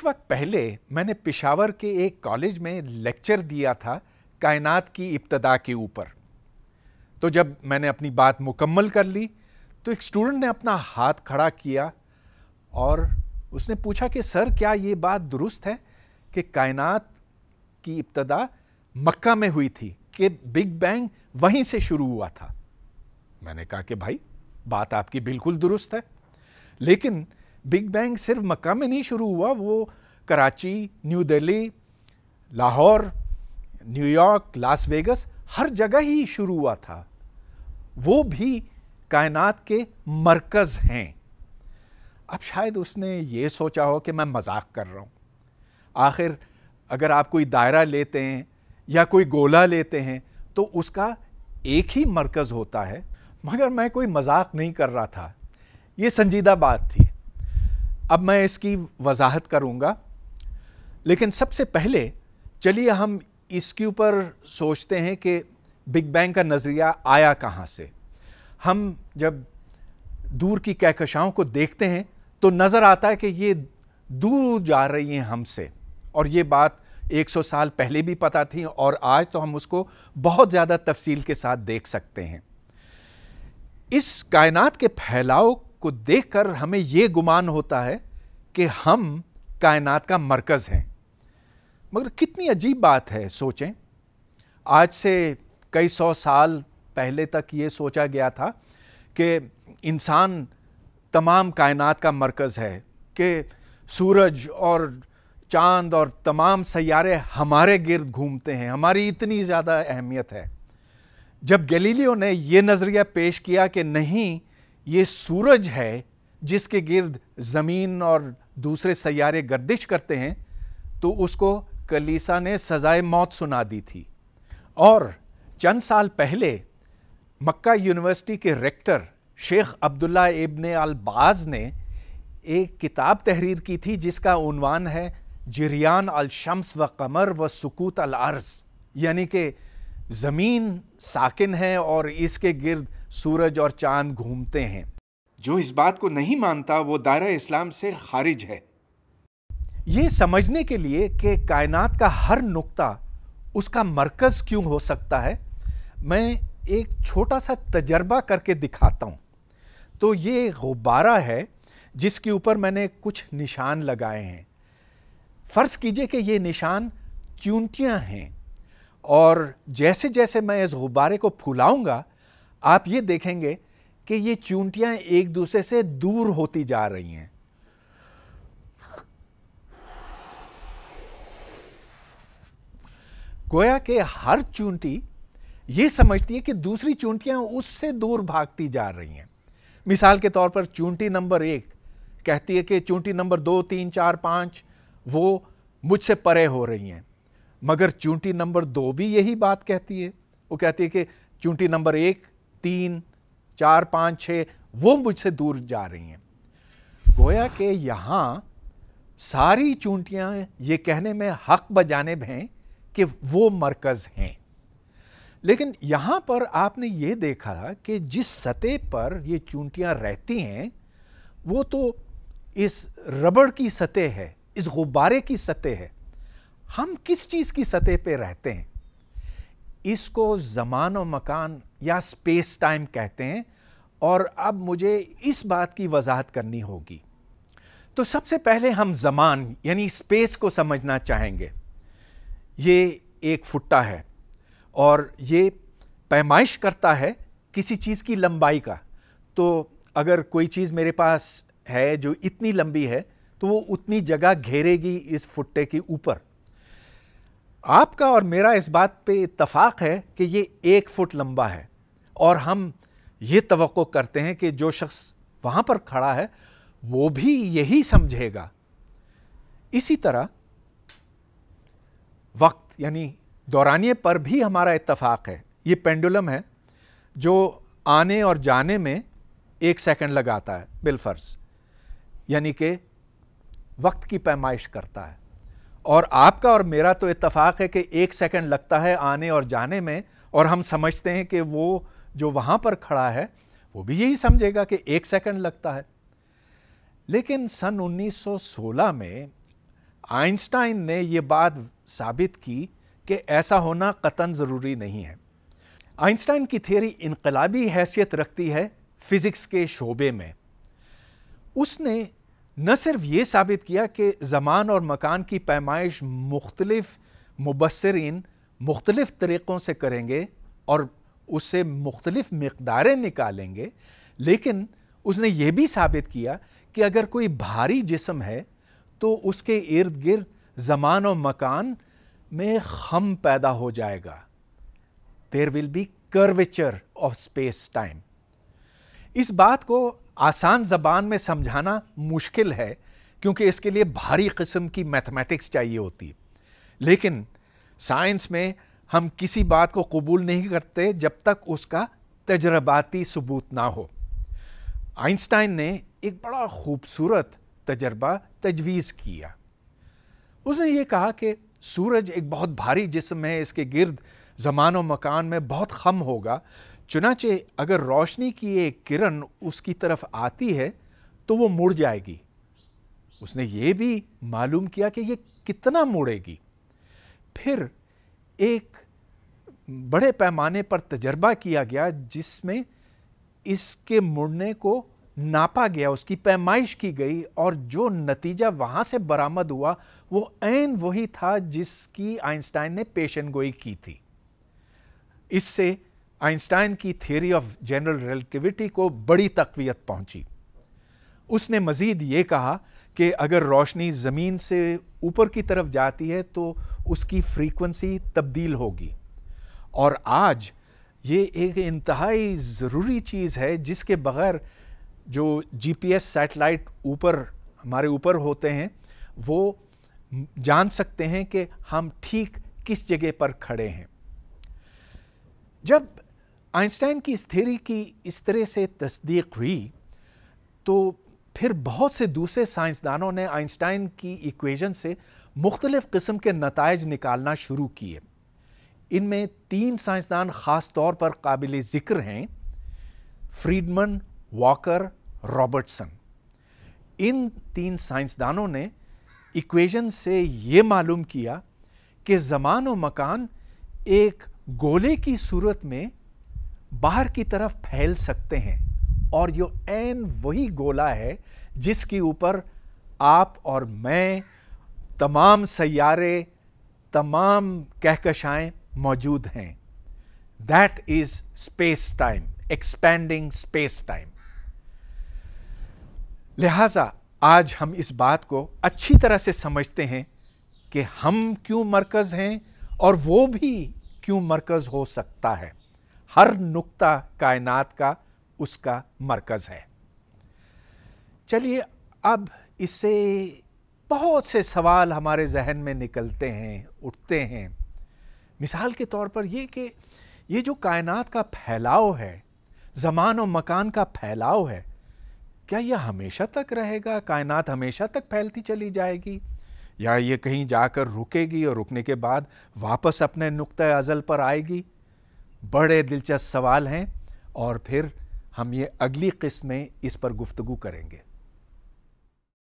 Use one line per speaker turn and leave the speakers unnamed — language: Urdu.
کچھ وقت پہلے میں نے پشاور کے ایک کالج میں لیکچر دیا تھا کائنات کی ابتدا کے اوپر. تو جب میں نے اپنی بات مکمل کر لی تو ایک اسٹوڈنٹ نے اپنا ہاتھ کھڑا کیا اور اس نے پوچھا کہ سر کیا یہ بات درست ہے کہ کائنات کی ابتدا مکہ میں ہوئی تھی، کہ بگ بینگ وہیں سے شروع ہوا تھا؟ میں نے کہا کہ بھائی بات آپ کی بالکل درست ہے، لیکن بگ بینگ صرف مکہ میں نہیں شروع ہوا، وہ Karachi, New Delhi, Lahore, New York, Las Vegas ہر جگہ ہی شروع ہوا تھا. وہ بھی کائنات کے مرکز ہیں. اب شاید اس نے یہ سوچا ہو کہ میں مذاق کر رہا ہوں. آخر اگر آپ کوئی دائرہ لیتے ہیں یا کوئی گولا لیتے ہیں تو اس کا ایک ہی مرکز ہوتا ہے. مگر میں کوئی مذاق نہیں کر رہا تھا، یہ سنجیدہ بات تھی. اب میں اس کی وضاحت کروں گا، لیکن سب سے پہلے چلیے ہم اس کے اوپر سوچتے ہیں کہ بگ بینگ کا نظریہ آیا کہاں سے. ہم جب دور کی کہکشاؤں کو دیکھتے ہیں تو نظر آتا ہے کہ یہ دور جا رہی ہیں ہم سے، اور یہ بات 100 سال پہلے بھی پتہ تھی اور آج تو ہم اس کو بہت زیادہ تفصیل کے ساتھ دیکھ سکتے ہیں. اس کائنات کے پھیلاؤ کو دیکھ کر ہمیں یہ گمان ہوتا ہے کہ ہم کائنات کا مرکز ہیں. مگر کتنی عجیب بات ہے، سوچیں. آج سے کئی سو سال پہلے تک یہ سوچا گیا تھا کہ انسان تمام کائنات کا مرکز ہے، کہ سورج اور چاند اور تمام سیارے ہمارے گرد گھومتے ہیں، ہماری اتنی زیادہ اہمیت ہے. جب گیلیلیو نے یہ نظریہ پیش کیا کہ نہیں، یہ سورج ہے جس کے گرد زمین اور دوسرے سیارے گردش کرتے ہیں، تو اس کو کلیسا نے سزائے موت سنا دی تھی. اور چند سال پہلے مکہ یونیورسٹی کے ریکٹر شیخ عبداللہ ابن الباز نے ایک کتاب تحریر کی تھی جس کا عنوان ہے جریان الشمس و قمر و سکوت الارض، یعنی کہ زمین ساکن ہے اور اس کے گرد سورج اور چاند گھومتے ہیں. جو اس بات کو نہیں مانتا وہ دائرہ اسلام سے خارج ہے. یہ سمجھنے کے لیے کہ کائنات کا ہر نقطہ اس کا مرکز کیوں ہو سکتا ہے، میں ایک چھوٹا سا تجربہ کر کے دکھاتا ہوں. تو یہ غبارہ ہے جس کے اوپر میں نے کچھ نشان لگائے ہیں. فرض کیجئے کہ یہ نشان چونٹیاں ہیں، اور جیسے جیسے میں اس غبارے کو پھولاؤں گا آپ یہ دیکھیں گے کہ یہ چونٹیاں ایک دوسرے سے دور ہوتی جا رہی ہیں. گویا کہ ہر چونٹی یہ سمجھتی ہے کہ دوسری چونٹیاں اس سے دور بھاگتی جا رہی ہیں. مثال کے طور پر چونٹی نمبر 1 کہتی ہے کہ چونٹی نمبر 2، 3، 4، 5 وہ مجھ سے پرے ہو رہی ہیں. مگر چونٹی نمبر 2 بھی یہی بات کہتی ہے. وہ کہتی ہے کہ چونٹی نمبر 1، 3، 4، 5، 6 وہ مجھ سے دور جا رہی ہیں. گویا کہ یہاں ساری چونٹیاں یہ کہنے میں حق بجانب ہیں کہ وہ مرکز ہیں. لیکن یہاں پر آپ نے یہ دیکھا کہ جس سطح پر یہ چونٹیاں رہتی ہیں وہ تو اس ربڑ کی سطح ہے، اس غبارے کی سطح ہے. ہم کس چیز کی سطح پہ رہتے ہیں؟ اس کو زمان و مکان یا سپیس ٹائم کہتے ہیں. اور اب مجھے اس بات کی وضاحت کرنی ہوگی. تو سب سے پہلے ہم زمان یعنی سپیس کو سمجھنا چاہیں گے. یہ ایک فٹا ہے اور یہ پیمائش کرتا ہے کسی چیز کی لمبائی کا. تو اگر کوئی چیز میرے پاس ہے جو اتنی لمبی ہے تو وہ اتنی جگہ گھیرے گی اس فٹے کے اوپر. آپ کا اور میرا اس بات پہ اتفاق ہے کہ یہ 1 فٹ لمبا ہے، اور ہم یہ توقع کرتے ہیں کہ جو شخص وہاں پر کھڑا ہے وہ بھی یہی سمجھے گا. اسی طرح وقت یعنی دورانیے پر بھی ہمارا اتفاق ہے. یہ پینڈولم ہے جو آنے اور جانے میں 1 سیکنڈ لگاتا ہے بالفرض، یعنی کہ وقت کی پیمائش کرتا ہے. اور آپ کا اور میرا تو اتفاق ہے کہ 1 سیکنڈ لگتا ہے آنے اور جانے میں، اور ہم سمجھتے ہیں کہ وہ جو وہاں پر کھڑا ہے وہ بھی یہی سمجھے گا کہ 1 سیکنڈ لگتا ہے. لیکن سن 1916 میں آئنسٹائن نے یہ بات ثابت کی کہ ایسا ہونا قطعاً ضروری نہیں ہے۔ آئنسٹائن کی تھیوری انقلابی حیثیت رکھتی ہے فزکس کے شعبے میں۔ اس نے نہ صرف یہ ثابت کیا کہ زمان اور مکان کی پیمائش مختلف مبصرین مختلف طریقوں سے کریں گے اور اس سے مختلف مقداریں نکالیں گے، لیکن اس نے یہ بھی ثابت کیا کہ اگر کوئی بھاری جسم ہے تو اس کے ارد گرد زمان و مکان میں خم پیدا ہو جائے گا۔ There will be curvature of space time۔ اس بات کو آسان زبان میں سمجھانا مشکل ہے کیونکہ اس کے لیے بھاری قسم کی میتھمیٹکس چاہیے ہوتی ہے، لیکن سائنس میں ہم کسی بات کو قبول نہیں کرتے جب تک اس کا تجرباتی ثبوت نہ ہو۔ آئنسٹائن نے ایک بڑا خوبصورت تجربہ تجویز کیا۔ اس نے یہ کہا کہ سورج ایک بہت بھاری جسم ہے، اس کے گرد زمان و مکان میں بہت خم ہوگا، چنانچہ اگر روشنی کی ایک کرن اس کی طرف آتی ہے تو وہ مڑ جائے گی۔ اس نے یہ بھی معلوم کیا کہ یہ کتنا مڑے گی۔ پھر ایک بڑے پیمانے پر تجربہ کیا گیا جس میں اس کے مڑنے کو ناپا گیا، اس کی پیمائش کی گئی، اور جو نتیجہ وہاں سے برآمد ہوا وہ عین وہی تھا جس کی آئنسٹائن نے پیشن گوئی کی تھی۔ اس سے آئنسٹائن کی تھیوری آف جنرل ریلیٹیوٹی کو بڑی تقویت پہنچی۔ اس نے مزید یہ کہا کہ اگر روشنی زمین سے اوپر کی طرف جاتی ہے تو اس کی فریکوینسی تبدیل ہوگی، اور آج یہ ایک انتہائی ضروری چیز ہے جس کے بغیر جو جی پی ایس سیٹلائٹ ہمارے اوپر ہوتے ہیں وہ جان سکتے ہیں کہ ہم ٹھیک کس جگہ پر کھڑے ہیں۔ جب آئنسٹائن کی اس تھیوری کی اس طرح سے تصدیق ہوئی تو پھر بہت سے دوسرے سائنسدانوں نے آئنسٹائن کی ایکویشن سے مختلف قسم کے نتائج نکالنا شروع کیے۔ ان میں 3 سائنسدان خاص طور پر قابل ذکر ہیں: فریڈمن، واکر، رابرٹسن۔ ان 3 سائنسدانوں نے ایکویشن سے یہ معلوم کیا کہ زمان و مکان ایک گولے کی صورت میں باہر کی طرف پھیل سکتے ہیں، اور یہ عین وہی گولا ہے جس کے اوپر آپ اور میں، تمام سیارے، تمام کہکشائیں موجود ہیں۔ That is space time, expanding space time۔ لہذا آج ہم اس بات کو اچھی طرح سے سمجھتے ہیں کہ ہم کیوں مرکز ہیں اور وہ بھی کیوں مرکز ہو سکتا ہے۔ ہر نقطہ کائنات کا اس کا مرکز ہے۔ چلیے اب اس سے بہت سے سوال ہمارے ذہن میں نکلتے ہیں، اٹھتے ہیں۔ مثال کے طور پر یہ کہ یہ جو کائنات کا پھیلاؤ ہے، زمان و مکان کا پھیلاؤ ہے، کیا یہ ہمیشہ تک رہے گا؟ کائنات ہمیشہ تک پھیلتی چلی جائے گی، یا یہ کہیں جا کر رکے گی اور رکنے کے بعد واپس اپنے نقطۂ ازل پر آئے گی؟ بڑے دلچسپ سوال ہیں، اور پھر ہم یہ اگلی قسط میں اس پر گفتگو کریں گے۔